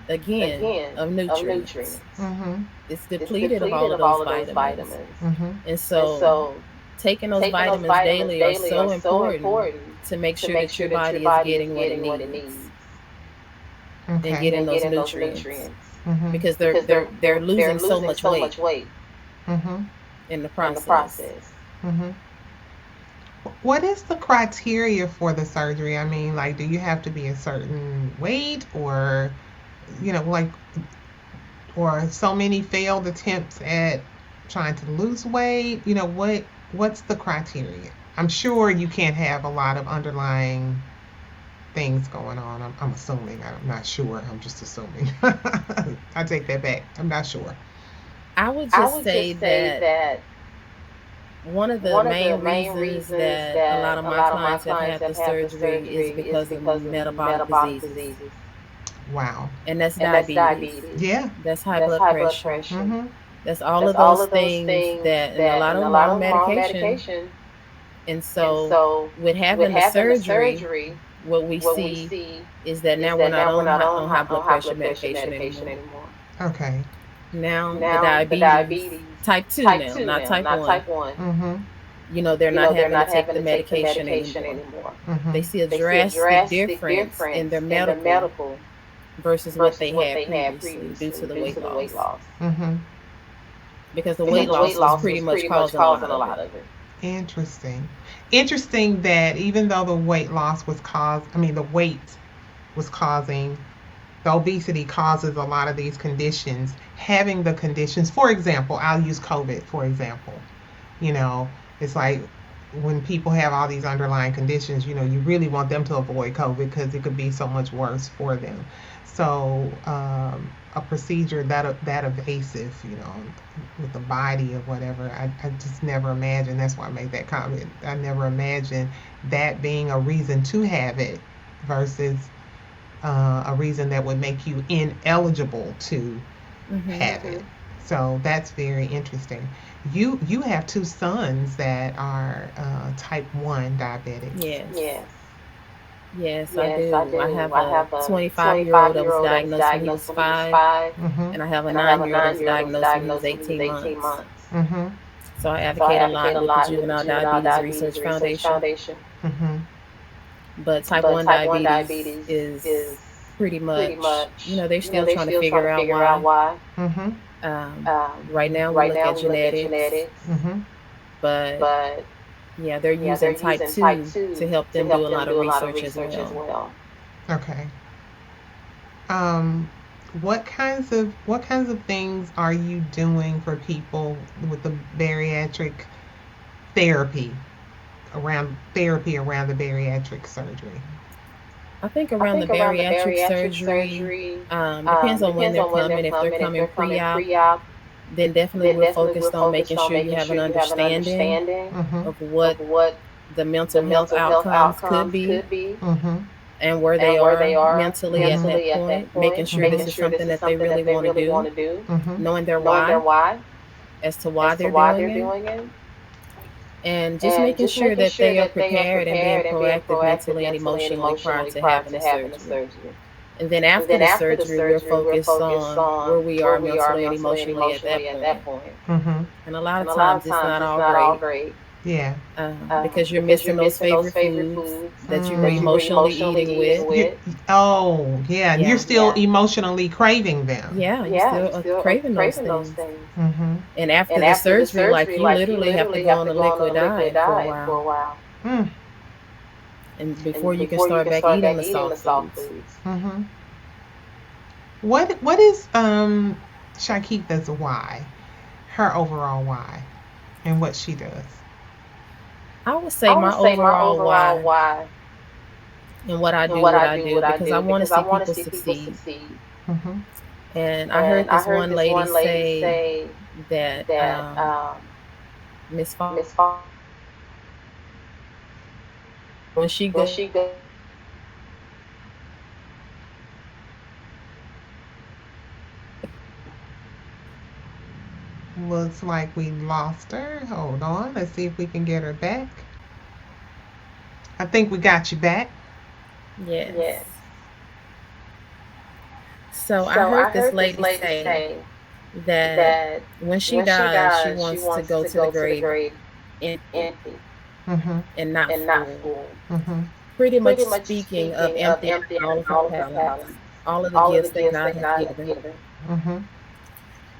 again of nutrients. Mm-hmm. It's depleted of all of those vitamins. Mm-hmm. And so taking those vitamins daily are so important to make sure that your body is getting what it needs and Okay. getting those nutrients Mm-hmm. because they're losing so much weight Mm-hmm. in the process. Mm-hmm. What is the criteria for the surgery? I mean, like, do you have to be a certain weight, or like, or so many failed attempts at trying to lose weight? What's the criteria? I'm sure you can't have a lot of underlying things going on. I'm assuming. I'm not sure. I'm just assuming. I take that back. I'm not sure. I would just say that one of the main reasons that a lot of my clients have had the surgery is because of metabolic diseases. Wow. And that's diabetes. Yeah. That's high blood pressure. Mm-hmm. That's all of those things that, and a lot of them are on medication. And so, with having the surgery, what we see is that now we're not on high blood pressure medication anymore. Okay. Now the diabetes, type 2 now, not type 1. Mm-hmm. They're not having to take the medication anymore. Mm-hmm. They see a drastic difference in their medical versus what they had previously due to the weight loss. Mm-hmm. Because the weight loss was pretty much causing a lot of it. Interesting. Interesting that even though the weight loss was the weight was causing, the obesity causes a lot of these conditions. Having the conditions, for example, I'll use COVID, for example. You know, it's like when people have all these underlying conditions, you really want them to avoid COVID because it could be so much worse for them. So, a procedure that invasive, with the body or whatever, I just never imagined. That's why I made that comment. I never imagined that being a reason to have it versus a reason that would make you ineligible to have it. So that's very interesting. You have two sons that are type 1 diabetic. Yes, I do. I have a 25-year-old that was diagnosed when he was 5, Mm-hmm. and I have a 9-year-old that was diagnosed when he was 18 months. Mm-hmm. So I advocate a lot with the Juvenile Diabetes Research Foundation. Mm-hmm. But type 1 diabetes is pretty much, they're still trying to figure out why. Mm-hmm. Right now we look at genetics, Mm-hmm. but yeah, they're using type 2 to help them do a lot of research as well. Okay. Um, what kinds of things are you doing for people with the bariatric therapy around the bariatric surgery? I think around the bariatric surgery, depends on when they're coming. If they're coming pre-op, then definitely we're focused on making sure you have an understanding Mm-hmm. of what the mental health outcomes could be Mm-hmm. and where they are mentally at that Mm-hmm. point, making sure this is something that they really want to do, Mm-hmm. knowing their why as to why they're doing it, and just making sure that they are prepared and being proactive mentally and emotionally prior to having the surgery. And then after the surgery, we're focused on where we are mentally and emotionally at that point. Mm-hmm. And a lot of times it's not all great Yeah. because you're missing those favorite foods that you were emotionally eating with. Oh, yeah. And you're Yeah. still emotionally craving them. Yeah, you still are craving those things. Mm-hmm. And after the surgery, like you literally have to go on a liquid diet for a while. Mm. And before you can start back eating the soft foods. Mm-hmm. What is Chikeitha's why? Her overall why and what she does. I would say my overall why and what I do because I want to see people succeed. Mm-hmm. And I heard this one lady say that Miss Fox, when she goes Looks like we lost her. Hold on. Let's see if we can get her back. I think we got you back. Yes. So I heard this lady say that when she dies, she wants to go to the grave empty and not full. Pretty much speaking of emptying all of her talents, all of the gifts that God has given.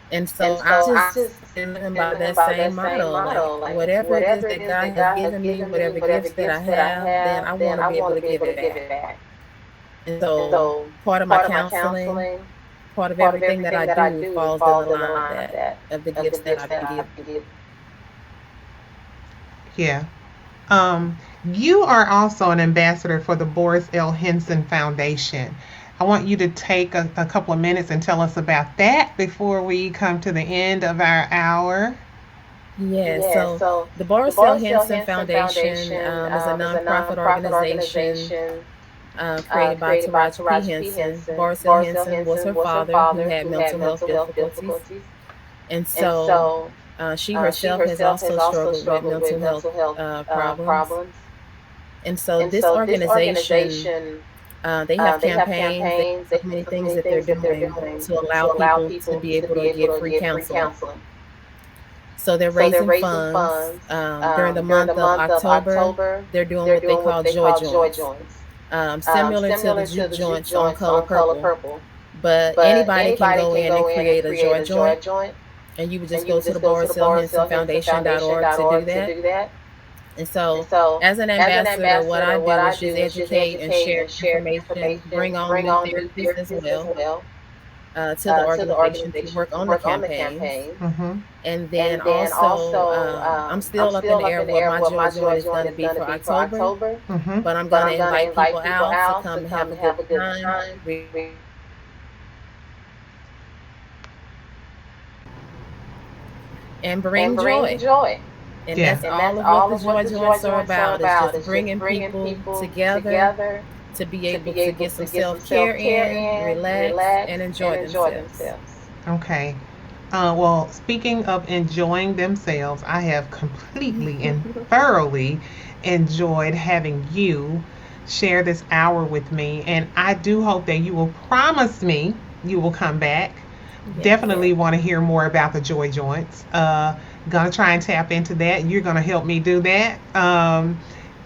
And so I just been living by that same motto, like whatever it is that God has given me, whatever gifts that I have, then I want to be able to give it back. And so part of my counseling, part of everything that I do falls in the line of that, of the gifts that I've been given. Yeah. You are also an ambassador for the Boris L. Henson Foundation. I want you to take a couple of minutes and tell us about that before we come to the end of our hour. Yeah, so the Boris L. Henson Foundation is a nonprofit organization created by Taraji P. Henson. Boris L. Henson was her father who had mental health difficulties. And so she herself has also struggled with mental health problems. And so this organization, they have campaigns, they have so many things that they're doing to allow people to be able to get free counseling. So they're raising funds during the month of October. They're doing what they call joy joints, similar to the juke joints on Color Purple. But anybody can go in and create a joy joint, and you would just go to the BorisLHensonFoundation.org to do that. And so, as an ambassador, what I do is just educate and share information, bring on new therapists as well to the organization to work on the campaigns. And then also, I'm still up in the air what my joy joint is going to be for October, but I'm going to invite people out to come have a good time. And bring joy. And that's all of what the joy joints are about, is just bringing people together to be able to get some self-care in, relax, and enjoy themselves. Okay. Well, speaking of enjoying themselves, I have completely and thoroughly enjoyed having you share this hour with me. And I do hope that you will promise me you will come back. Yes. Definitely want to hear more about the joy joints. Gonna try and tap into that. You're gonna help me do that.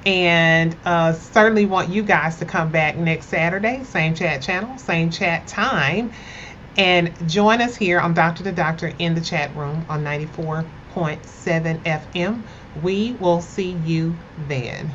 And certainly want you guys to come back next Saturday, same chat channel, same chat time, and join us here on Doctor2Doctor in the chat room on 94.7 FM. We will see you then.